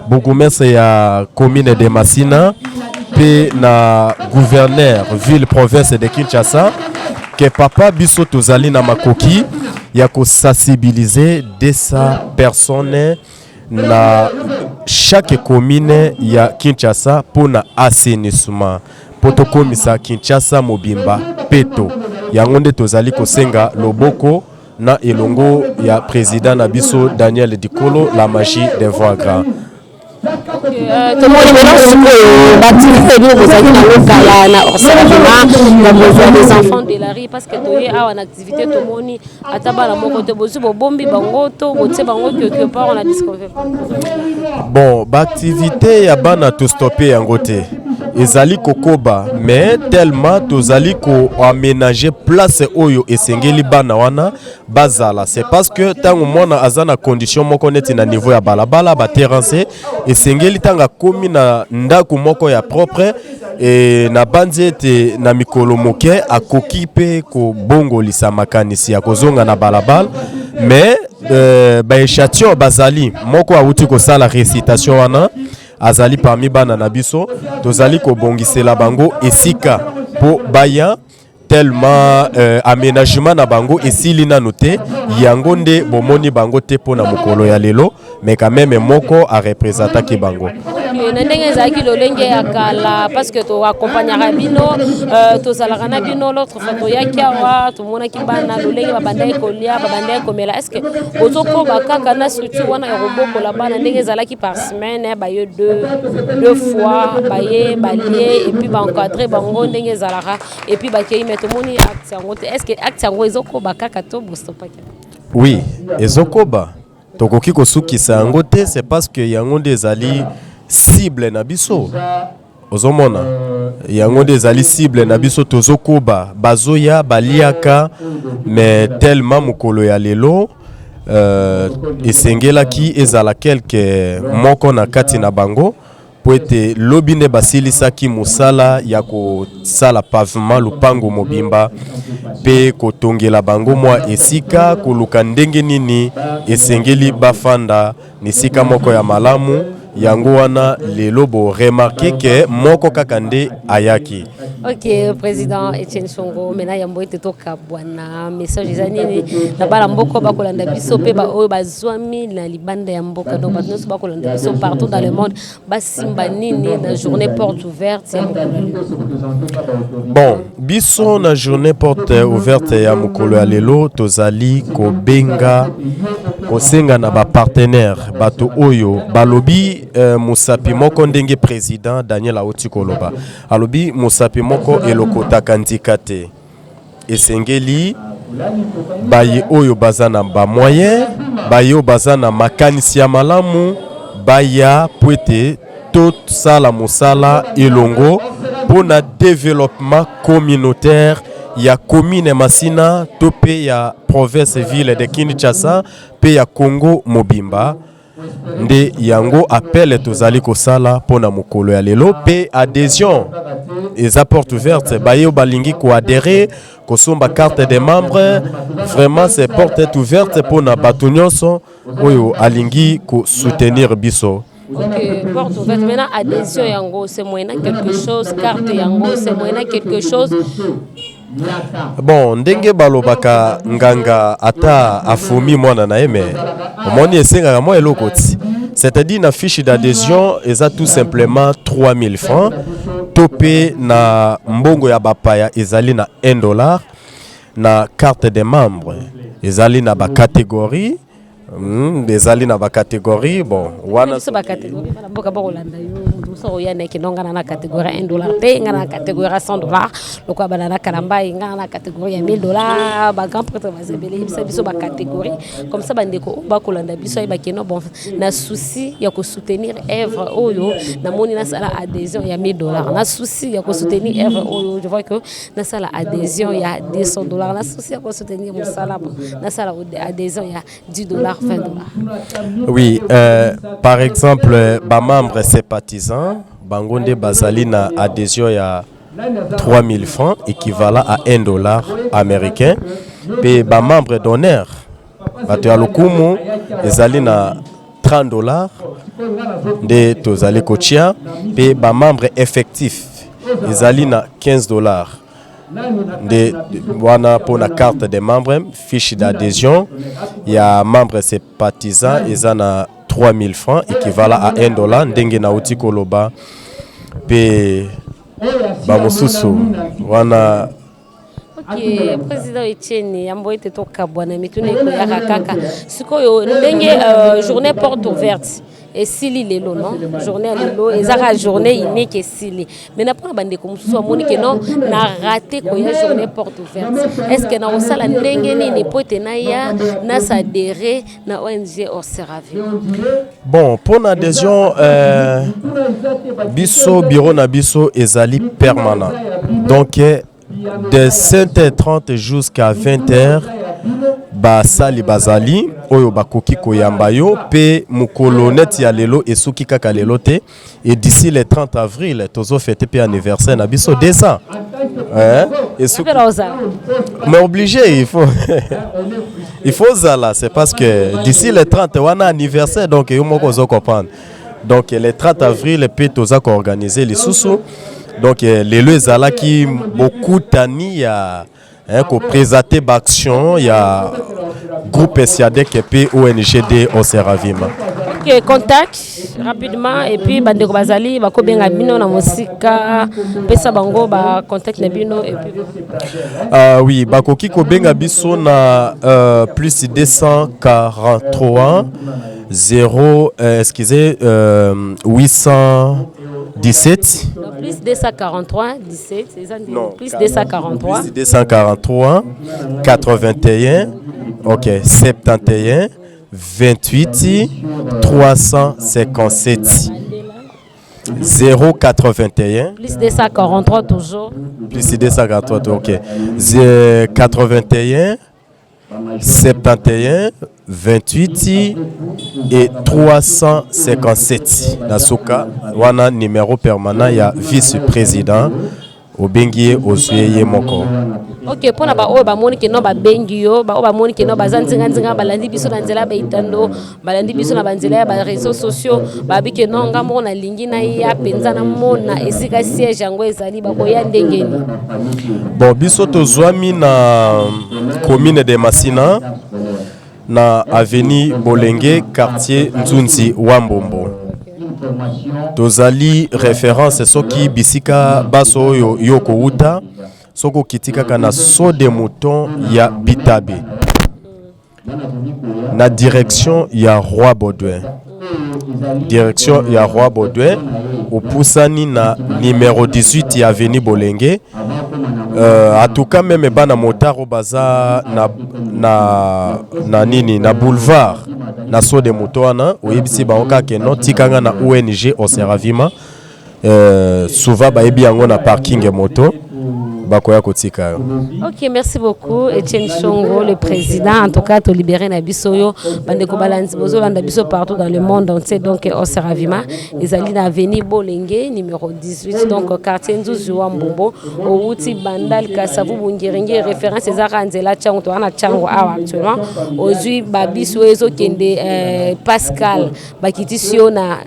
bourgmestre ya commune de Massina pe na gouverneur ville province de Kinshasa que papa biso tozali na makoki ya ko sensibiliser sa personne na chaque commune ya Kinshasa pour na assainissement potokomisa Kinshasa mobimba peto yango nde tozali kosenga loboko na elongo ya président na biso Daniel Dikolo, la magie des voix grands. Tout le monde est l'activité nous vous avez dans na Orseravima, la besoin des enfants de la rue parce que tu es en activité tout le monde ataba la moko te bozu bombi bango to botie bango quelque part on a discouvert. Bon, activité ya bana to stopper yango te. Ezali kokoba mais tellement tozali ko aménager place oyo esengeli bana wana bazala, c'est parce que tango mona azana condition moko neti na niveau ya balabala ba terrasse esengeli tanga komi na ndako moko ya propre et na banzete na mikolo moke akoki pe ko bongolisa makanisi ya kozonga na balabala mais ba échantillon bazali moko awuti ko sala récitation wana azali parmi bana na biso tozali ko bongisela bango esika po baya tellement aménagement na bango esili na noté yango nde bomoni bango te po na mokolo ya lelo mais quand même moko a représenter ki bango ndenge ezalaki lolenge ya kala parce que to accompagnera bino tozalaka na bino l'autre fois toyaki awa tomonaki bana lolenge babandaki kolia babandaki komela est-ce que ozokoba kaka na structure wana ya kobokola bana ndenge ezalaki par semaine baye deux fois baye balie et puis baencadrer bango ndenge ezalaka et puis bakei mais tomoni acte yango te est-ce que acte yango ezokoba kaka to bostopaki? Oui, ezokoba tokoki kosukisa yango te, c'est parce que yango nde ezali cible na biso ozomona yango nde ezali cible na biso tozokoba bazoya baliaka mais tellement mokolo ya lelo esengelaki ezala quelque moko na kati na bango po ete lobi nde basilisaki mosala ya kosala pavement lupango mobimba mpe kotongela bango mwa esika koluka ndenge nini esengeli bafanda na esika moko ya malamu. Yango wana lelo bo remarqué que moko kaka nde ayaki. Ok, président Etienne Songo, maintenant yambo ete to kabwana message ezanini na bala mboko bakolanda biso pe ba oyo bazwami na libanda ya mboka, donc bato bakolanda biso partout dans le monde basimba nini na journée porte ouverte ya mokolo. Bon, biso na journée porte ouverte ya mokolo ya lelo tozali kobenga kosenga na ba partenaire bato oyo balobi Musapi moko ndenge président Daniel Auti Koloba alobi Musapi moko elokotaka ndika te esengeli baye oyo bazana ba moyen baye oyo bazana makanisi ya malamu baya pwete tout sala musala elongo pour na développement communautaire ya commune Masina to pe ya province ville de Kinshasa pe ya Congo mobimba. Nde yango appel tozali kosala pona mokolo ya lelo pe adhésion eza porte ouverte bayo balingi ko adhérer kosomba carte des membres vraiment c'est porte ouverte pona bato nyonso oyo alingi ko soutenir biso. Ok, porte ouverte. Maintenant, adhésion yango, c'est moyen quelque chose, carte yango, c'est moyen quelque chose. Bon, ndenge balobaka nganga ata afumi mwana na eme omoni esenga mo elokoti. C'est-à-dire na fiche d'adhésion eza tout simplement 3000 francs. Topé na mbongo ya bapaya ezali na $1 na carte des membres ezali na ba catégorie. Ezali na ba catégorie bon wana so ba catégorie bana mboka bakolanda yo so yana ki nonga na catégorie $1 te ngana na catégorie $100 lokwa bana na kalamba ngana na catégorie $1000 ba grand prêtre bazebele biso ba catégorie comme ça bandeko bakolanda biso ba keno bon na souci ya ko soutenir œuvre oyo na moni na sala adhésion ya $1000 na souci ya ko soutenir œuvre oyo je vois que na sala adhésion ya $200 na souci ya ko soutenir musala na sala adhésion ya $10. Oui, par exemple, ba membres sympathisants, bangonde bazali na adhésion ya 3000 francs, équivalent à $1 américain. Pe ba membres d'honneur, bato ya lokumu, ezali na $30 de tozali kochia. Pe ba membres effectifs, ezali na $15. De wana pour la carte des membres, fiche d'adhésion, il y a membres sympathisants, ils ont 3000 francs, équivalent à $1, ndenge na uti koloba, pe bamosusu, wana. Ok, président Etienne, yambo ete to kabwana mitune ko ya kaka. Sikoyo ndenge journée porte ouverte. Et sili lelo non journée lelo ezaka journée unique et sili mais na pona bande ko mususu amoni ke non na raté ko ya journée porte ouverte est-ce que na osala ndenge nini pote na ya na s'adhérer na ONG Oseravi. Bon pour adhésion biso bureau na biso ezali permanent donc de 7h30 jusqu'à 20h basali bazali oyo bakoki koyamba yo pe mukolo net ya lelo esuki kaka lelo te et d'ici le 30 avril tozo fêter pe anniversaire na biso 2 ans mais obligé il faut zala c'est parce que d'ici le 30 wana anniversaire donc yo moko zo comprendre donc le 30 avril pe toza ko organiser les sous donc lelo ezala ki beaucoup tani ya ko présenter l'action, il y a groupe SIADEC et puis ONGD Oseravima. Ok, contact rapidement et puis bandeko bazali bako benga bino na musika pesa bango ba contact na bino et puis oui, bakoki ko benga biso na plus 243 0 excusez 817 plus 243 17 c'est ça non, plus 243 plus 243 81 OK 71 28 357 081 plus 243 toujours plus 243 OK 81 71 28 et 357. Nasuka, wana numéro permanent ya vice-président. Obengie Osuye Moko. Ok, pour na ba o ba moni ke no ba bengio, ba o ba moni ke no ba zanzinga nzinga balandi biso na nzela ba itando, balandi biso na banzela ya ba réseaux sociaux, ba bi ke no ngamo na lingi na ya penza na mona esika siège yango ezali ba ko ya ndengeni. Bon, biso tozwami na commune de Masina na avenue Bolenge, quartier Nzunzi Wambombo. Tozali référence soki bisika baso yoko uta soko kitika kana so de mouton ya Bitabe na direction ya Roi Baudouin. Direction ya Roi Baudouin opusani na numéro 18 ya avenue Bolenge. En tout cas même bana motaro baza na nini na boulevard na so de motoana oyebisi baoka ke no tikanga na ONG Oseravima souvent baebi yango na parking moto bakoya kotika. Ok, merci beaucoup Etienne Chongo, le président. En tout cas, tu libéré na bisoyo bande ko balanzi bozo landa biso partout dans le monde entier. Donc Oseravima, ils allaient na avenue Bolenge numéro 18, donc quartier Nzuzu Wambombo, au Wuti Bandal Kasavu Bungiringi, référence ezaka nzela chango to ana chango awa actuellement. Ozui babiso ezo kende Pascal bakitisio na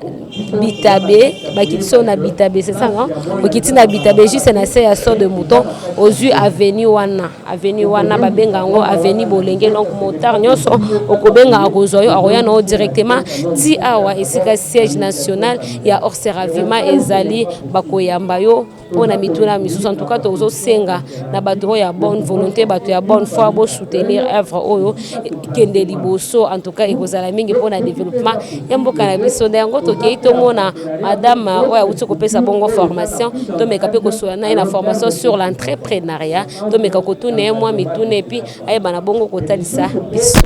Bitabe, bakitisio na Bitabe, c'est ça non? Bakiti na Bitabe juste na se ya so de mouton. Aux yeux avenue wana babenga ngo avenue Bolenge, donc motard nyonso okobenga akozoyo aroya no directement ti awa esika siège national ya Oseravima ezali bakoyamba yo pona mituna misusu. En tout cas tozo senga na bato ya bonne volonté, bato ya bonne foi bo soutenir œuvre oyo kende liboso. En tout cas ekozala mingi pona développement ya mboka na biso ndango tokei tomona madame oya utiko pesa bongo formation to meka pe ko soana na formation sur l'entrepreneuriat to meka ko tune moi mitune puis ay bana bongo ko talisa biso.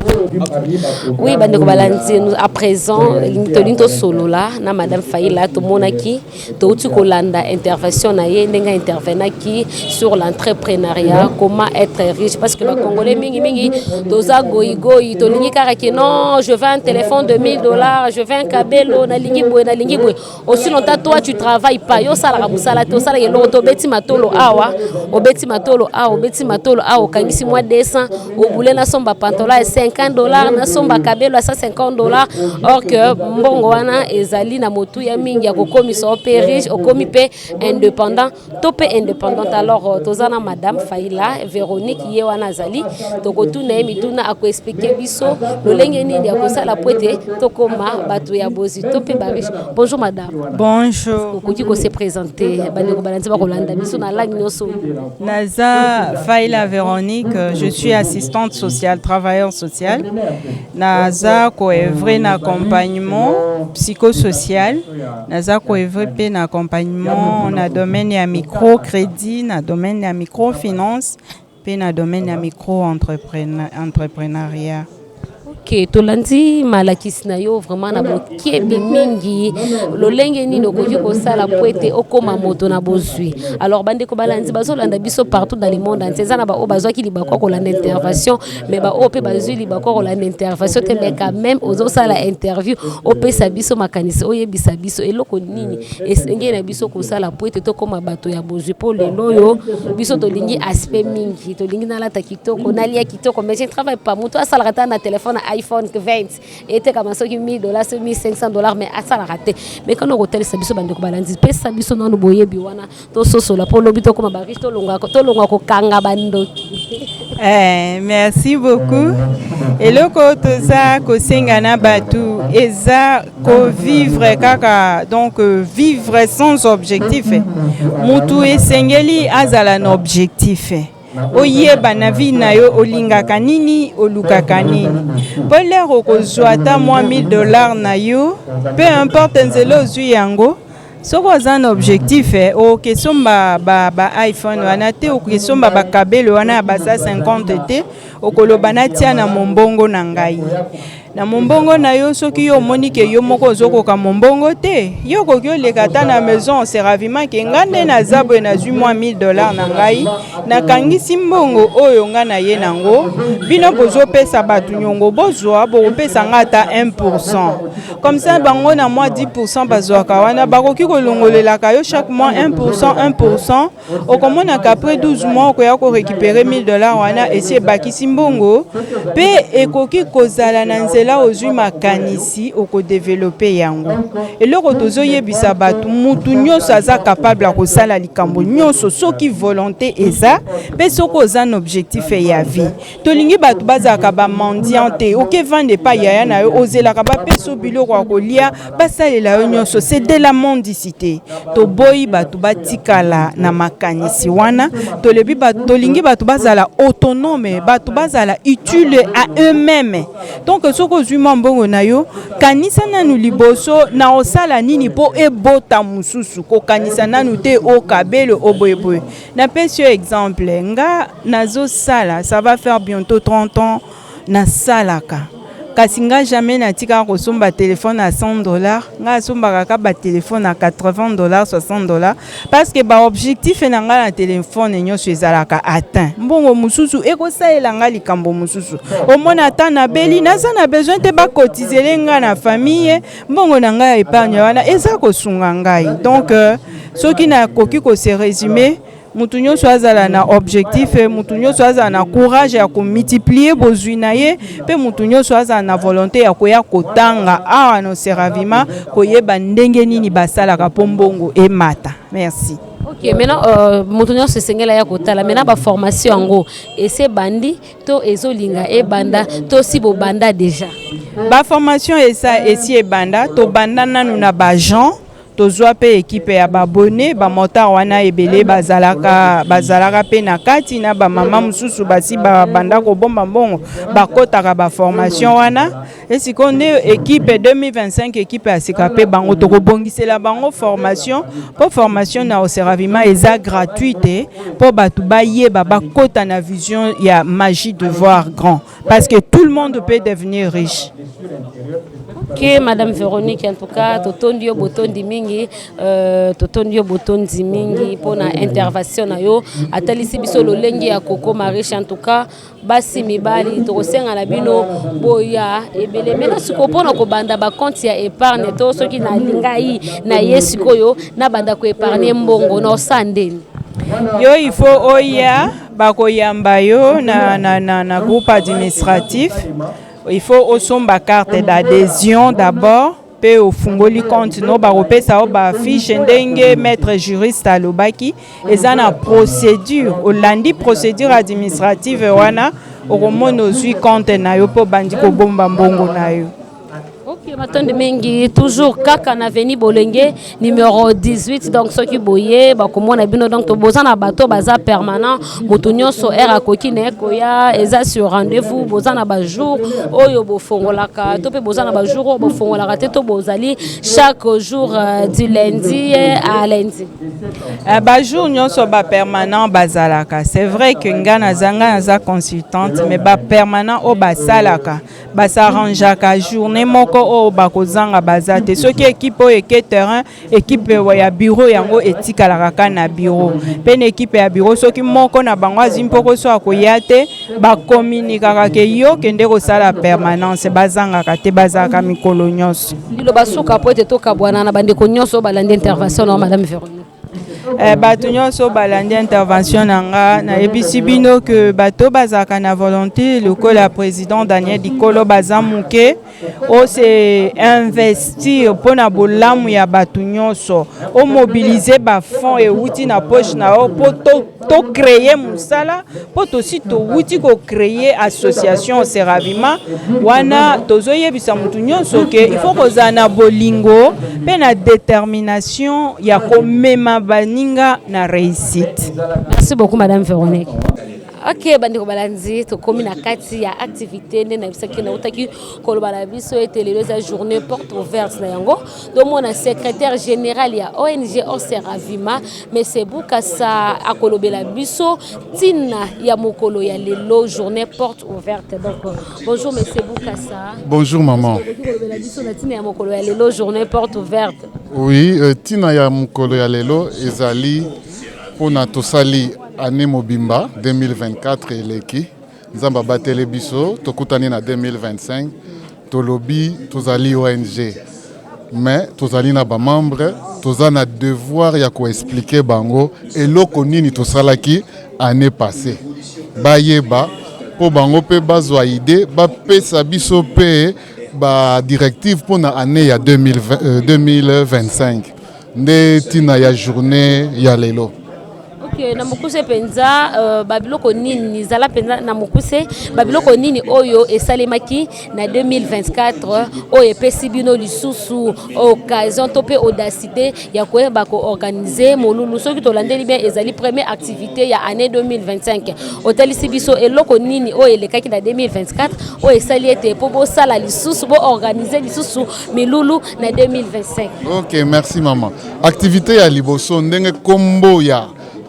Oui bande ko balanzi à présent to solo là na madame Faïla to monaki to utiko landa intervention na ye ndenga intervenant qui sur l'entrepreneuriat, comment être riche, parce que les Congolais mingi toza goyi to lingi karaki non je veux un téléphone de $1000, je veux un kabelo na lingi boy aussi longtemps toi tu travailles pas yo sala musala to sala yelo to beti matolo awa obeti matolo awa kangisi moi 200 obule na somba pantalon à $50 na somba kabelo à $150, or que mbongo wana ezali na motu ya mingi ya kokomisa pe riche okomi pe indépendant topé indépendante. Alors tozana madame Faïla Véronique yewana zali tokotuna mituna ako expliquer biso lolenge nini ya kosala poete tokoma batu ya bozi topé bariche. Bonjour madame. Bonjour. Okoki ko se présenter bande ko balanza ba kolanda biso na langue nyoso. Naza Faïla Véronique, je suis assistante sociale, travailleur social. Naza ko œuvrer na accompagnement psychosocial. Naza ko œuvrer pe na accompagnement na domaine ya microcrédit, na domaine ya microfinance, puis na domaine ya micro-entrepreneuriat. Ok, tolandi malakisi na yo vraiment na bokebi mingi lolenge nini okoki kosala poete okoma moto na bozwi. Alors bande ko balanzi bazolanda biso partout dans le monde entier. Zana ba o bazwaki libako kolanda intervention, mais ba o pe bazwi libako kolanda intervention te, mais quand même ozosala interview opesa biso makanisi oyebisa biso eloko nini esenge na biso kosala poete tokoma bato ya bozwi. Po lelo yo biso tolingi aspect mingi, tolingi na lata kitoko na lia kitoko, mais je travaille pas moto asala kata na téléphone iPhone 20 était comme ça $1000, $1500, mais à ça la raté. Mais quand on hôtel ça biso bande ko balanzi pesa biso non boye biwana to soso la pour lobito comme bariche to longa ko kanga bandoki. Merci beaucoup. Et le côté ça ko sengana batu eza ko vivre kaka, donc vivre sans objectif. Mutu esengeli azala un objectif. Oyeba na vie na yo olingaka nini olukaka nini polero okozwa ata mwa $1000 na yo peu importe nzela ozwi yango soko oza na objectif okesomba ba iPhone wana te okesomba bakabelo wana ya basa 50 te okoloba natia na mombongo na ngai na mombongo na yo soki yo omoni ke yo moko ozokoka mombongo te yo koki oleka ata na maison Seravima ke nga nde naza boye nazwi mwa $1000 na ngai nakangisi mbongo oyo nga na ye nango bino bozopesa bato nyongo bozwa bokopesa nga ata 1%. Comme ça bango na mwa 10% bazwaka wana bakoki kolongolelaka yo chaque mois 1%. Okomonaka après 12 mois okoya korécupérer $1000 wana esi ebakisi mbongo pe ekoki kozala na nzela ozwi makanisi okodevelope yango. Eloko tozoyebisa bato mutu nyonso aza capable ya kosala likambo nyonso soki volonté eza pe soko oza na objectif ya vie. Tolingi bato bazaka ba mendiant te oke vande pa yaya na yo ozelaka bapeso biloko ya kolia basalela yo nyonso, c'est de la mendicité. Toboyi bato batikala na makanisi wana tolingi bato bazala autonome, bato bazala utile à eux-mêmes. Donc soko ozwi mbongo na yo kanisa nanu liboso na osala nini po ebota mususu ko kanisa nanu te okabelo oboyeboye. Na pesi exemple nga nazo sala ça va faire bientôt 30 ans na salaka kasi nga jamais natika kosomba téléphone à $100 nga sombaka ka ba téléphone à $80 $60 parce que ba objectif na nga na téléphone nyonso ezalaka atteint mbongo mususu ekosalela nga likambo mususu omona ata na beli naza na besoin te ba cotiser nga na famille mbongo na nga ya épargne wana eza kosunga ngai. Donc soki na koki ko se résumer mutu nyonso azala na objectif mutu nyonso azala na courage ya ko multiplier bozwi na ye pe mutu nyonso azala na volonté ya koya kotanga awa no Seravima koyeba ndenge nini basalaka po mbongo emata. Merci. Ok, maintenant mutu nyonso esengela ya kotala maintenant ba formation yango ese bandi to ezolinga e banda to si bo banda déjà ba formation esa esi e banda to banda nanu na ba Jean tozwa pe équipe ya babone ba motar wana ebele bazalaka pe na kati na ba mama mususu basi ba banda ko bomba mbongo bakotaka ba formation wana esikonde équipe 2025 équipe asika pe bango to kobongisela bango formation po formation na Seravima eza gratuite po batu bayeba bakota na vision ya magie de voir grand parce que tout le monde peut devenir riche. Ok, Madame Véronique, en tout cas, totondio botondi mingi, totondio botondi mingi pour na intervention na yo. Atalisi biso lolengi ya Coco Mariche, en tout cas, basi mibali, tokosenga na bino boya ebele. Mena siko pona ko banda ba compte ya épargne to soki na lingai na yesikoyo na banda ko épargner mbongo no sandeni. Yo il faut oya bakoyamba yo na groupe administratif. Il faut aussi une carte d'adhésion d'abord, puis au fungoli compte no baropesa ba fiche ndenge maître juriste alobaki eza na procédure olandi procédure administrative wana okomono zui compte na yo po bandi ko bomba mbongo na yo. Ok, Matonde Mengi, toujours Kaka na Veni Bolenge, numéro 18. Donc, ceux qui boyent, comme bino donc to bozan na bateau baza permanent, motunyo so era kokine koya, eza sur rendez-vous, bozan na ba jour, oyo bo fongolaka, to pe bozan na ba jour, bo fongolaka te to bozali chaque jour du lundi à lundi. Ba jour nyonso ba permanent bazalaka. C'est vrai que ngana zanga naza consultante, mais ba permanent o basalaka, ba s'arrangeaka journée moko o bakozanga bazate soki équipe o eke terrain équipe ya bureau yango etikalaka na bureau pe équipe ya bureau soki moko na bango azimpoko so akoyate ba communiquera ke yo kende ko sala permanence bazanga te bazaka mikolo nyonso lilo basuka po ete to kabwana na bande ko nyonso balande intervention na madame Véronique. Bato nyonso balandi intervention nanga na ebisi bino que bato bazaka na volonté le la président Daniel Dikolo bazamuke o se investir pona bolamu ya bato nyonso o mobiliser ba fonds et outil na poche na o po to créer musala po to si to outil ko créer association Seravima wana tozoyebisa mutu nyonso ke il faut kozana bolingo pe na détermination ya ko mema ninga na réussite. Merci beaucoup Madame Véronique. Ok, bandeko balanzi tokomi na kati ya activité nde na bisaki na utaki koloba na biso ete lelo eza journée porte ouverte na yango domona secrétaire général ya ONG Oser Avima Monsieur Bukasa akolobela biso tina ya mokolo ya lelo journée porte ouverte. Donc bonjour Monsieur Bukasa. Bonjour maman. Kolobela biso na tina ya mokolo ya lelo journée porte ouverte. Oui, tina ya mokolo ya lelo ezali pona tosali année mobimba 2024 eleki nzamba batele biso tokutani na 2025 tolobi tozali ONG mais tozali na ba membre toza na devoir ya ko expliquer bango eloko nini tosalaki année passée bayeba po bango pe bazwa idée ba pesa biso pe ba directive pona année ya 2025 nde tina ya journée ya lelo. Ok, na mukuse penza babiloko nini zala penza na mukuse babiloko nini oyo esalemaki na 2024 oyo epesi bino lisusu occasion to pe audacité ya koyeba ko organiser molulu soki tolandeli bien ezali première activité ya année 2025 otalisi biso eloko nini oyo elekaki na 2024 oyo esali ete po bosala lisusu bo organiser lisusu milulu na 2025. Ok, merci maman. Activité ya liboso ndenge kombo ya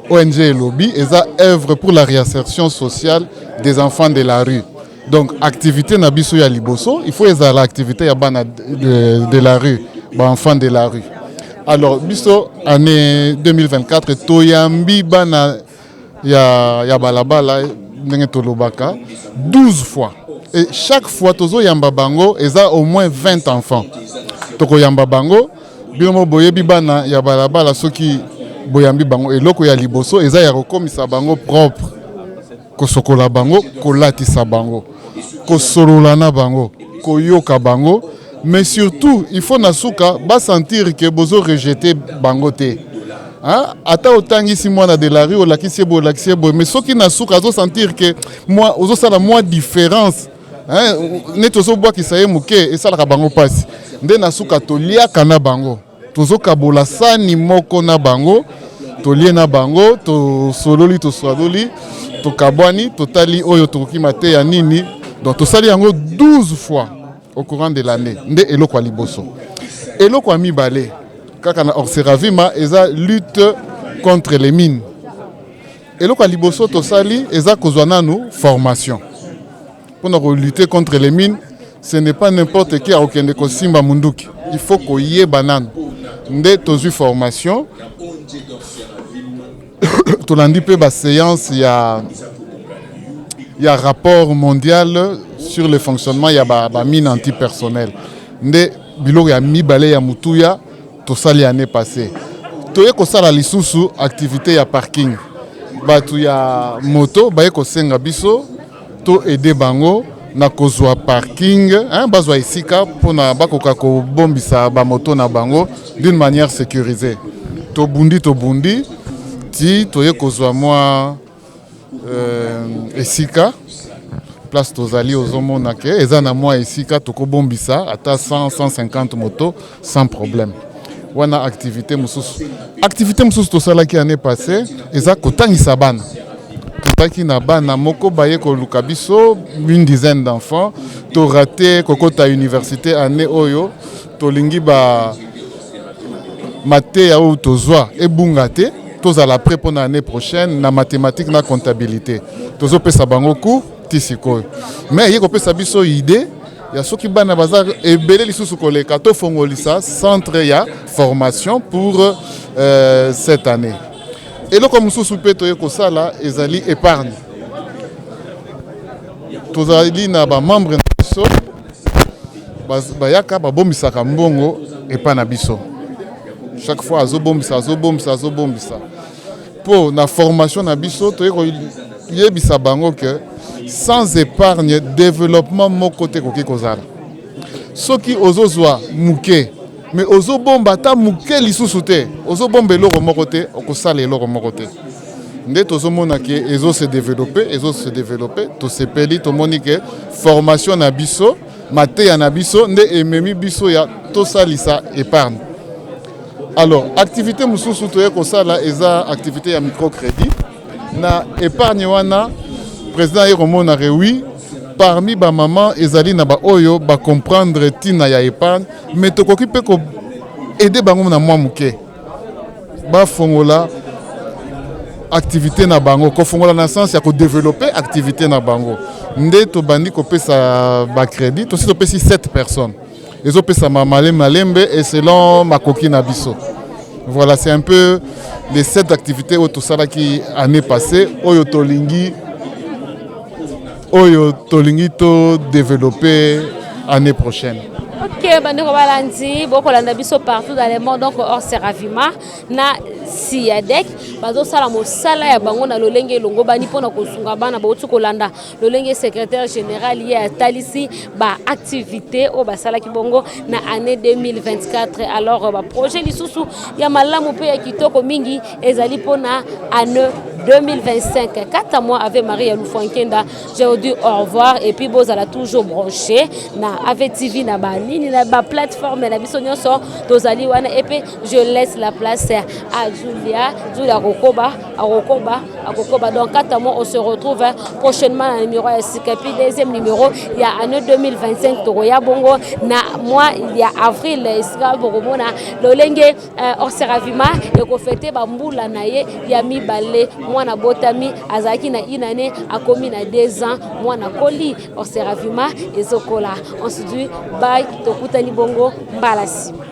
ONG Lobby est une œuvre pour la réinsertion sociale des enfants de la rue. Donc, activité na biso ya liboso, il faut eza l'activité ya bana de la rue, ba enfants de la rue. Alors, biso année 2024 toyambi bana ya balabala ndenge tolobaka 12 fois. Et chaque fois tozo yamba bango eza au moins 20 enfants. Toko yamba bango bino boyebi bana ya balabala soki boyambi bango eloko ya liboso eza ya kokomisa bango propre kosokola bango kolatisa bango kosolola na bango koyoka bango mais surtout il faut nasuka ba sentir que bozo rejeter bango te hein ata otangisi mwana de la rue olakisi bo mais soki nasuka azo sentir que moi ozo sala moi différence hein netozo bwa kisaye muke esala bango pasi nde nasuka toliaka na bango tozo kabola sani moko na bango tolie na bango to sololi to swadoli to kabwani totali oyo tokima te ya nini donc tosali yango 12 fois au courant de l'année nde eloko ya liboso eloko ya mibale kaka na Oser Avima eza lutte contre les mines eloko ya liboso tosali eza kozwa nanu formation pour lutter contre les mines. Ce n'est pas n'importe qui a aucun de kosimba munduki. Il faut qu'on y ait banane. Nde tozu formation. Tout l'andi pe ba séance il y a rapport mondial sur le fonctionnement il y a ba mine antipersonnel. Nde biloko ya mibale ya mutuya to sali année passée. Toye ko sala lisusu activité ya parking. Batu ya moto baye ko senga biso to aider bango na kozwa parking hein bazwa isika pona bakoka ko bombisa ba moto na bango d'une manière sécurisée to bundi ti toye kozwa moi esika place tozali ozomona ke eza na moi esika to ko bombisa ata 150 motos sans problème wana activité mususu to sala ki année passée eza kotangisa bana qui na bana moko baye ko lukabiso une dizaine d'enfants to raté kokota université année oyo to lingi ba maté ya ou tozwa e bungate tozala prêt pour l'année prochaine na mathématiques na comptabilité tozo pesa bango cours tisiko mais yeko pesa biso idée ya soki bana bazar ebele lisusu koleka to fongolisa centre ya formation pour cette année. Et là, comme nous sommes là, ezali épargne. Tozali na ba membre na biso, bayaka ba bombisaka mbongo epa na biso. Chaque fois azo bombisa. Pour la formation na biso, toyeko yebisa bango que sans épargne, développement mon côté koki kozala. Soki ozozwa muke mais ozo bomba ta muke lisusu te ozo bombe eloko moko te okosala eloko moko te nde tozomona ke ezo se développer to sepeli tomoni ke formation na biso mateya na biso nde ememi biso ya tosalisa épargne. Alors activité mususu toye kosala eza activité ya microcrédit na épargne wana président Eromo na rewi parmi ba maman ezali na ba oyo ba comprendre tina ya épargne mais to koki pe ko aider bango na mwa muke ba fongola activité na bango ko fongola na sens ya ko développer activité na bango nde to bandi ko pesa ba crédit to si to pesi 7 personnes ezo pesa malembe et selon makoki na biso. Voilà, c'est un peu les 7 activités au Tosala qui année passée oyo tolingi to développer année prochaine. Ok, bandeko balandi boko landa biso partout dans le monde donc hors Seravima na Siadek bazo sala mosala ya bango na lolenge longo bani pona kosunga bana ba utu kolanda lolenge secrétaire général ya Talisi ba activité au basala ki bongo na année 2024 alors ba projet lisusu ya malamu pe ya kitoko mingi ezali pona année 2025 4 mois avec Marie Loufankenda. J'ai dit au revoir et puis vous allez toujours branché na AVTV na banini na ba plateforme na bisonyo so tozali wana et puis je laisse la place à Julia Rokoba donc 4 mois on se retrouve prochainement dans le numéro Sikapi deuxième numéro il y a année 2025 Toroya Bongo na mois il y a avril Iska Boromona lolenge Orseravima et ko fêter ba mbula na ye ya mibale mwana botami azaki na inane akomi na 2 ans mwana koli Orseravima ezokola on se dit bye tokutani bongo mbala sima.